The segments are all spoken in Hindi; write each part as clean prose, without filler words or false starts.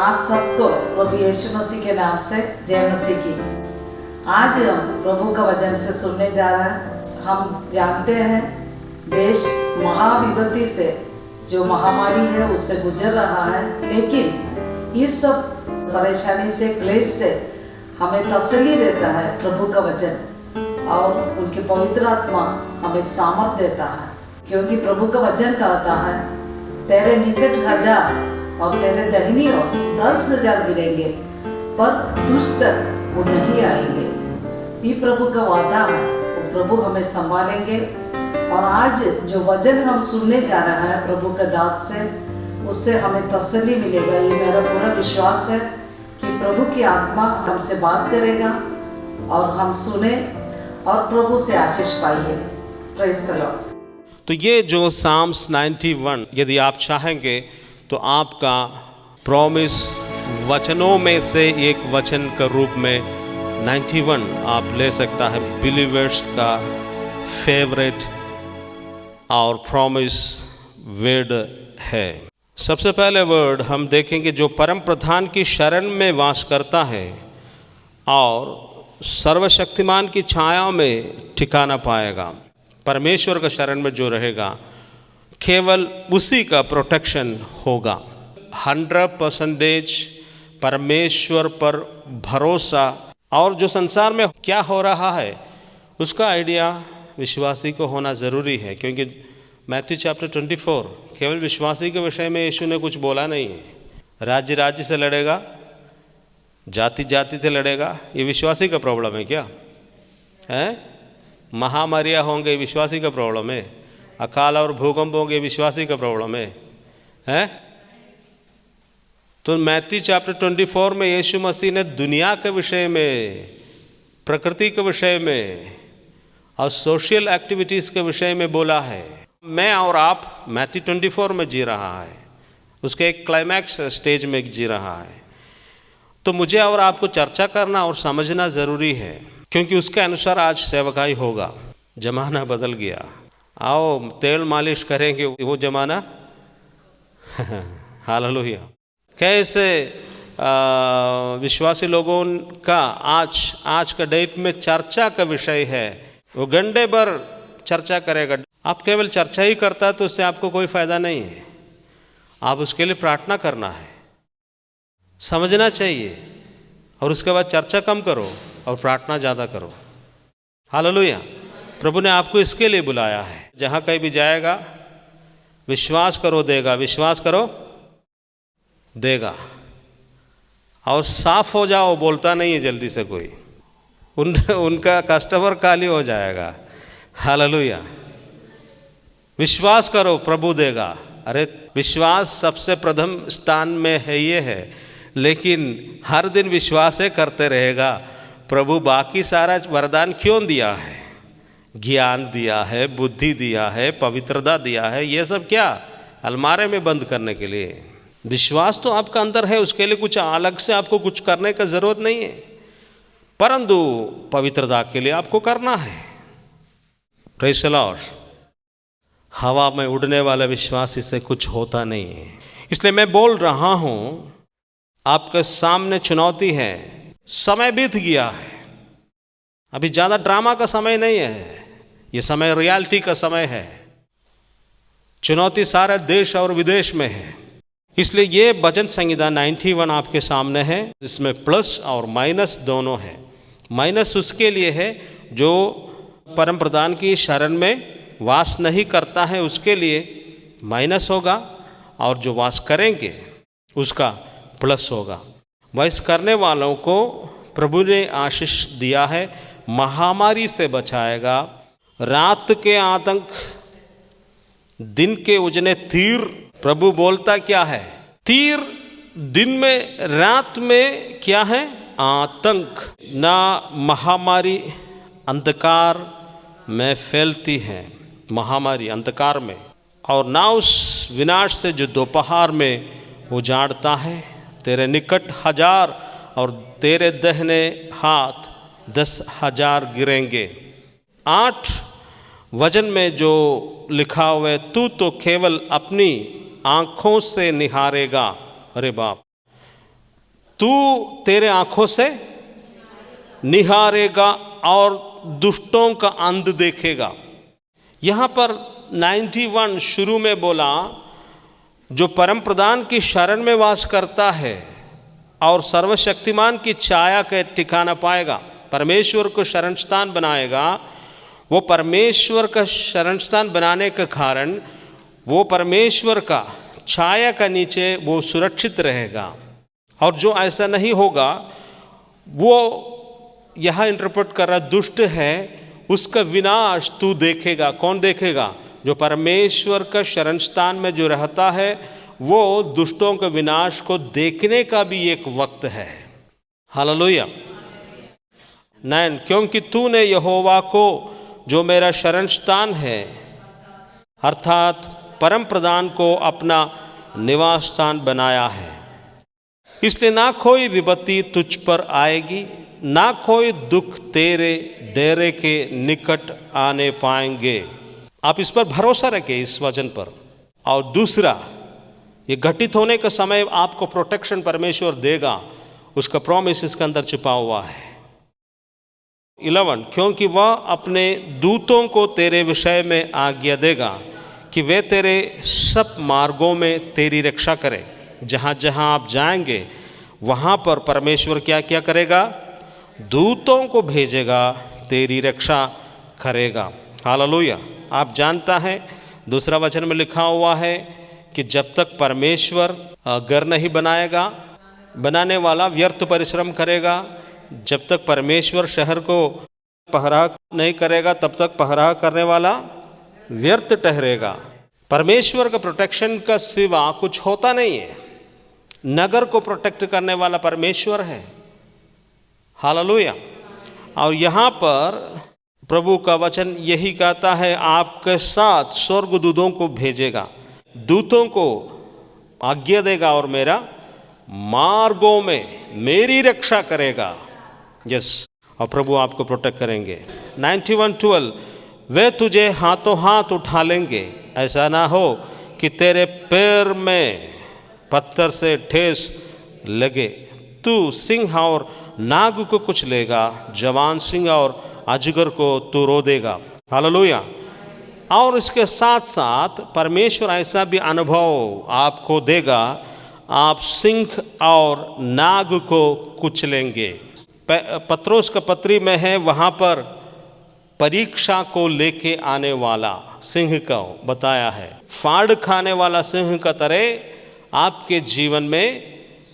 आप सबको प्रभु यीशु मसीह के नाम से जय मसीह की। आज हम प्रभु का वचन से सुनने जा रहे हैं। हम जानते हैं देश महाविपत्ति से जो महामारी है उससे गुजर रहा है, लेकिन इस सब परेशानी से, क्लेश से हमें तसल्ली देता है प्रभु का वचन, और उनके पवित्र आत्मा हमें सामर्थ देता है, क्योंकि प्रभु का वचन कहता है तेरे निकट 1000 और तेरे दाहिनी ओर 10,000 गिरेंगे पर तुझ तक वो नहीं आएंगे। ये प्रभु का वादा है, वो प्रभु हमें संभालेंगे। और आज जो वचन हम सुनने जा रहे हैं प्रभु का दास से, उससे हमें तसल्ली मिलेगा। ये मेरा पूरा विश्वास है कि प्रभु की आत्मा हमसे बात करेगा और हम सुने और प्रभु से आशीष पाइए। Praise the Lord. तो ये जो साम्स 91, यदि आप चाहेंगे तो आपका प्रॉमिस वचनों में से एक वचन के रूप में 91 आप ले सकता है। बिलीवर्स का फेवरेट और प्रॉमिस वर्ड है। सबसे पहले वर्ड हम देखेंगे जो परम प्रधान की शरण में वास करता है और सर्वशक्तिमान की छाया में ठिकाना पाएगा। परमेश्वर का शरण में जो रहेगा केवल उसी का प्रोटेक्शन होगा। 100% परमेश्वर पर भरोसा। और जो संसार में क्या हो रहा है उसका आइडिया विश्वासी को होना ज़रूरी है, क्योंकि मैथ्यू चैप्टर 24 केवल विश्वासी के विषय में यीशु ने कुछ बोला नहीं है। राज्य राज्य से लड़ेगा, जाति जाति से लड़ेगा, ये विश्वासी का प्रॉब्लम है क्या है? महामारियाँ होंगे, विश्वासी का प्रॉब्लम है। अकाल और भूकंप होंगे, विश्वासी का प्रॉब्लम है? तो मैथ्यू चैप्टर 24 में यीशु मसीह ने दुनिया के विषय में, प्रकृति के विषय में और सोशल एक्टिविटीज़ के विषय में बोला है। मैं और आप मैथ्यू 24 में जी रहा है, उसके एक क्लाइमैक्स स्टेज में जी रहा है। तो मुझे और आपको चर्चा करना और समझना ज़रूरी है, क्योंकि उसके अनुसार आज सेवकाई होगा। ज़माना बदल गया। आओ तेल मालिश करेंगे वो ज़माना। हालेलुया। कैसे विश्वासी लोगों का आज का डेट में चर्चा का विषय है। वो घंटे भर चर्चा करेगा। आप केवल चर्चा ही करता तो उससे आपको कोई फ़ायदा नहीं है। आप उसके लिए प्रार्थना करना है, समझना चाहिए, और उसके बाद चर्चा कम करो और प्रार्थना ज़्यादा करो। हालेलुया। प्रभु ने आपको इसके लिए बुलाया है। जहाँ कहीं भी जाएगा विश्वास करो देगा, विश्वास करो देगा। और साफ हो जाओ बोलता नहीं है जल्दी से कोई, उनका कस्टमर खाली हो जाएगा। हालेलुया। विश्वास करो प्रभु देगा। अरे विश्वास सबसे प्रथम स्थान में है, ये है, लेकिन हर दिन विश्वास है करते रहेगा। प्रभु बाकी सारा वरदान क्यों दिया है? ज्ञान दिया है, बुद्धि दिया है, पवित्रता दिया है, ये सब क्या अलमारे में बंद करने के लिए। विश्वास तो आपका अंदर है, उसके लिए कुछ अलग से आपको कुछ करने का ज़रूरत नहीं है, परंतु पवित्रता के लिए आपको करना है। Praise the Lord. हवा में उड़ने वाला विश्वास इससे कुछ होता नहीं है। इसलिए मैं बोल रहा हूँ, आपके सामने चुनौती है। समय बीत गया है, अभी ज़्यादा ड्रामा का समय नहीं है, ये समय रियलिटी का समय है। चुनौती सारे देश और विदेश में है। इसलिए ये भजन संहिता 91 आपके सामने है, जिसमें प्लस और माइनस दोनों है। माइनस उसके लिए है जो परम प्रधान की शरण में वास नहीं करता है, उसके लिए माइनस होगा, और जो वास करेंगे उसका प्लस होगा। वास करने वालों को प्रभु ने आशीष दिया है, महामारी से बचाएगा। रात के आतंक, दिन के उजने तीर। प्रभु बोलता क्या है? तीर दिन में, रात में क्या है? आतंक। ना महामारी अंधकार में फैलती है, महामारी अंधकार में, और ना उस विनाश से जो दोपहर में उजाड़ता है। तेरे निकट 1000 और तेरे दाहिने हाथ 10,000 गिरेंगे। 8 वचन में जो लिखा हुआ है, तू तो केवल अपनी आँखों से निहारेगा। अरे बाप, तू तेरे आंखों से निहारेगा और दुष्टों का अंत देखेगा। यहाँ पर 91 शुरू में बोला, जो परम प्रधान की शरण में वास करता है और सर्वशक्तिमान की छाया के ठिकाना पाएगा, परमेश्वर को शरण स्थान बनाएगा। वो परमेश्वर का शरण स्थान बनाने के कारण वो परमेश्वर का छाया का नीचे वो सुरक्षित रहेगा। और जो ऐसा नहीं होगा, वो यहाँ इंटरप्रेट कर रहा दुष्ट है, उसका विनाश तू देखेगा। कौन देखेगा? जो परमेश्वर का शरण स्थान में जो रहता है, वो दुष्टों के विनाश को देखने का भी एक वक्त है। हालेलुया। 9, क्योंकि तूने यहोवा को जो मेरा शरण स्थान है, अर्थात परम प्रधान को अपना निवास स्थान बनाया है, इसलिए ना कोई विपत्ति तुझ पर आएगी, ना कोई दुख तेरे डेरे के निकट आने पाएंगे। आप इस पर भरोसा रखें, इस वचन पर। और दूसरा, ये घटित होने का समय आपको प्रोटेक्शन परमेश्वर देगा, उसका प्रॉमिस इसके अंदर छुपा हुआ है। 11, क्योंकि वह अपने दूतों को तेरे विषय में आज्ञा देगा कि वे तेरे सब मार्गों में तेरी रक्षा करें। जहाँ जहाँ आप जाएंगे वहाँ पर परमेश्वर क्या क्या करेगा? दूतों को भेजेगा, तेरी रक्षा करेगा। हालेलुया। आप जानता है, दूसरा वचन में लिखा हुआ है कि जब तक परमेश्वर घर नहीं बनाएगा, बनाने वाला व्यर्थ परिश्रम करेगा। जब तक परमेश्वर शहर को पहरा नहीं करेगा, तब तक पहरा करने वाला व्यर्थ ठहरेगा। परमेश्वर का प्रोटेक्शन का सिवा कुछ होता नहीं है। नगर को प्रोटेक्ट करने वाला परमेश्वर है। हालेलुया। और यहाँ पर प्रभु का वचन यही कहता है, आपके साथ स्वर्गदूतों को भेजेगा, दूतों को आज्ञा देगा और मेरा मार्गों में मेरी रक्षा करेगा। यस, और प्रभु आपको प्रोटेक्ट करेंगे। 91:12, वे तुझे हाथों हाथ उठा लेंगे, ऐसा ना हो कि तेरे पैर में पत्थर से ठेस लगे। तू सिंह और नाग को कुछ लेगा, जवान सिंह और अजगर को तू रो देगा। हालेलुया। और इसके साथ साथ परमेश्वर ऐसा भी अनुभव आपको देगा, आप सिंह और नाग को कुचलेंगे। पत्रोस का पत्री में है, वहाँ पर परीक्षा को लेके आने वाला सिंह का बताया है। फाड़ खाने वाला सिंह का तरह आपके जीवन में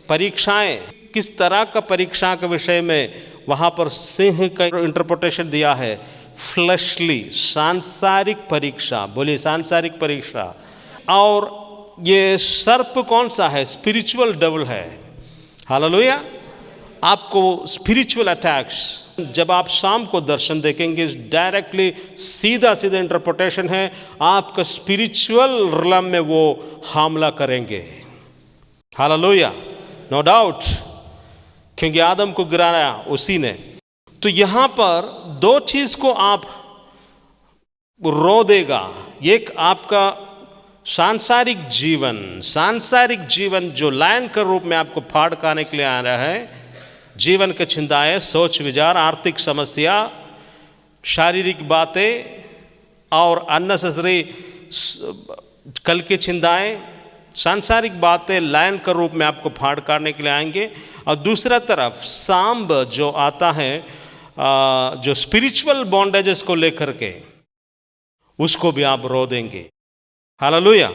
परीक्षाएं, किस तरह का परीक्षा के विषय में वहाँ पर सिंह का इंटरप्रिटेशन दिया है। फ्लैशली, सांसारिक परीक्षा, बोलिए सांसारिक परीक्षा। और ये सर्प कौन सा है? स्पिरिचुअल डेविल है। हालेलुया। आपको स्पिरिचुअल अटैक्स, जब आप शाम को दर्शन देखेंगे, डायरेक्टली सीधा सीधा इंटरप्रिटेशन है, आपका स्पिरिचुअल रिलम में वो हमला करेंगे। हालेलुया। नो डाउट, क्योंकि आदम को गिराया उसी ने। तो यहाँ पर दो चीज को आप रो देगा। एक आपका सांसारिक जीवन जो लायन के रूप में आपको फाड़ खाने के लिए आ रहा है, जीवन के चिंताएं, सोच विचार, आर्थिक समस्या, शारीरिक बातें और अननेसेसरी कल की चिंताएं, सांसारिक बातें लायन के रूप में आपको फाड़ काटने के लिए आएंगे। और दूसरा तरफ सांब जो आता है, जो स्पिरिचुअल बॉन्डेजेस को लेकर के, उसको भी आप रो देंगे। हालेलुया।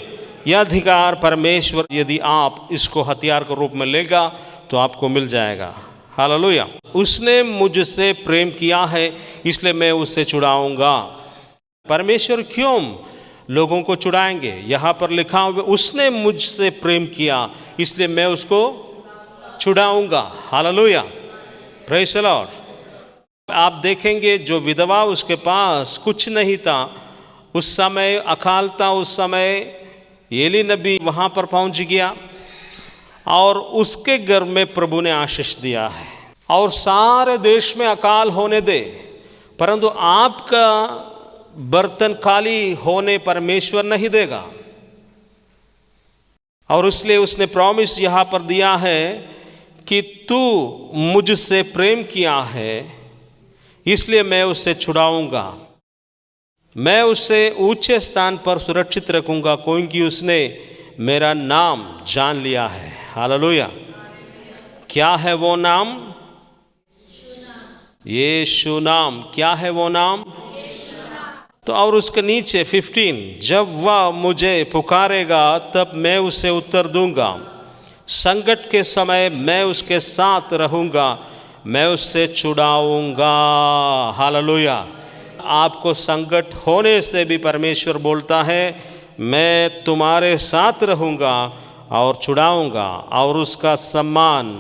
यह अधिकार परमेश्वर यदि आप इसको हथियार के रूप में लेगा तो आपको मिल जाएगा। हालेलुया। उसने मुझसे प्रेम किया है इसलिए मैं उससे छुड़ाऊंगा। परमेश्वर क्यों लोगों को छुड़ाएंगे? यहाँ पर लिखा हुआ, उसने मुझसे प्रेम किया इसलिए मैं उसको छुड़ाऊंगा। हालेलुया। Praise the Lord. आप देखेंगे जो विधवा, उसके पास कुछ नहीं था उस समय, अकाल था उस समय, एली नबी वहाँ पर पहुँच गया और उसके घर में प्रभु ने आशीष दिया है। और सारे देश में अकाल होने दे, परंतु आपका बर्तन खाली होने परमेश्वर नहीं देगा। और इसलिए उसने प्रॉमिस यहाँ पर दिया है कि तू मुझसे प्रेम किया है, इसलिए मैं उसे छुड़ाऊंगा, मैं उसे ऊंचे स्थान पर सुरक्षित रखूंगा, क्योंकि उसने मेरा नाम जान लिया है। हालेलुया। क्या है वो नाम? यीशु नाम। क्या है वो नाम? तो और उसके नीचे 15, जब वह मुझे पुकारेगा तब मैं उसे उत्तर दूंगा, संकट के समय मैं उसके साथ रहूंगा, मैं उससे छुड़ाऊंगा। हालेलुया। आपको संकट होने से भी परमेश्वर बोलता है, मैं तुम्हारे साथ रहूंगा और छुड़ाऊंगा और उसका सम्मान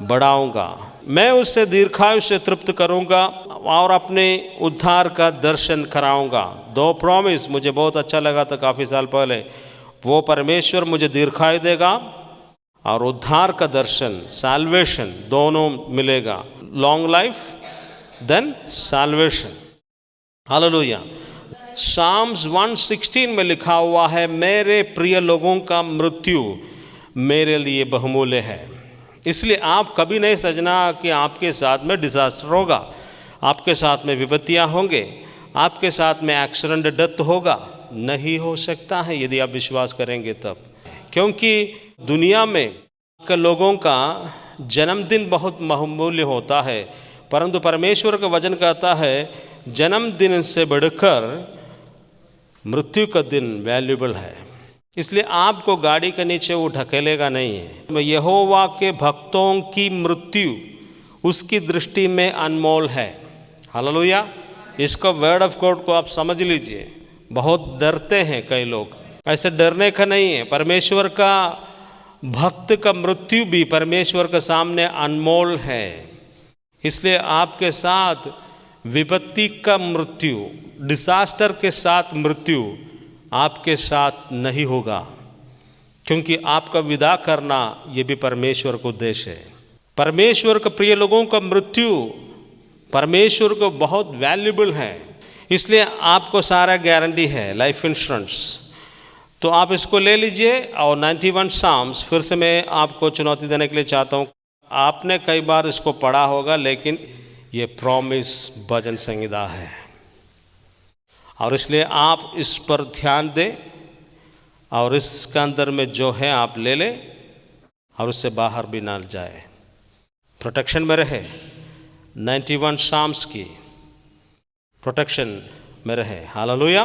बढ़ाऊंगा, मैं उससे दीर्घायु से तृप्त करूंगा और अपने उद्धार का दर्शन कराऊंगा। 2 प्रॉमिस मुझे बहुत अच्छा लगा था काफ़ी साल पहले। वो परमेश्वर मुझे दीर्घायु देगा और उद्धार का दर्शन, साल्वेशन दोनों मिलेगा। Long life then salvation. Hallelujah. Psalms 116 में लिखा हुआ है, मेरे प्रिय लोगों का मृत्यु मेरे लिए बहुमूल्य है। इसलिए आप कभी नहीं सोचना कि आपके साथ में डिजास्टर होगा, आपके साथ में विपत्तियां होंगे, आपके साथ में एक्सीडेंट डेथ होगा। नहीं हो सकता है यदि आप विश्वास करेंगे तब, क्योंकि दुनिया में के लोगों का जन्मदिन बहुत बहुमूल्य होता है, परंतु परमेश्वर का वचन कहता है जन्मदिन से बढ़कर मृत्यु का दिन वैल्यूबल है। इसलिए आपको गाड़ी के नीचे वो ढकेलेगा नहीं है। यहोवा के भक्तों की मृत्यु उसकी दृष्टि में अनमोल है। हालेलुया। इसको वर्ड ऑफ गॉड को आप समझ लीजिए। बहुत डरते हैं कई लोग, ऐसे डरने का नहीं है। परमेश्वर का भक्त का मृत्यु भी परमेश्वर के सामने अनमोल है। इसलिए आपके साथ विपत्ति का मृत्यु, डिजास्टर के साथ मृत्यु आपके साथ नहीं होगा, क्योंकि आपका विदा करना ये भी परमेश्वर को उद्देश्य है। परमेश्वर के प्रिय लोगों का मृत्यु परमेश्वर को बहुत वैल्यूबल है, इसलिए आपको सारा गारंटी है, लाइफ इंश्योरेंस। तो आप इसको ले लीजिए। और 91 साम्स फिर से मैं आपको चुनौती देने के लिए चाहता हूँ। आपने कई बार इसको पढ़ा होगा, लेकिन ये प्रॉमिस भजन संहिता है और इसलिए आप इस पर ध्यान दें और इसके अंदर में जो है आप ले लें और उससे बाहर भी ना जाए, प्रोटेक्शन में रहे। 91 साम्स की प्रोटेक्शन में रहे। हालेलुया।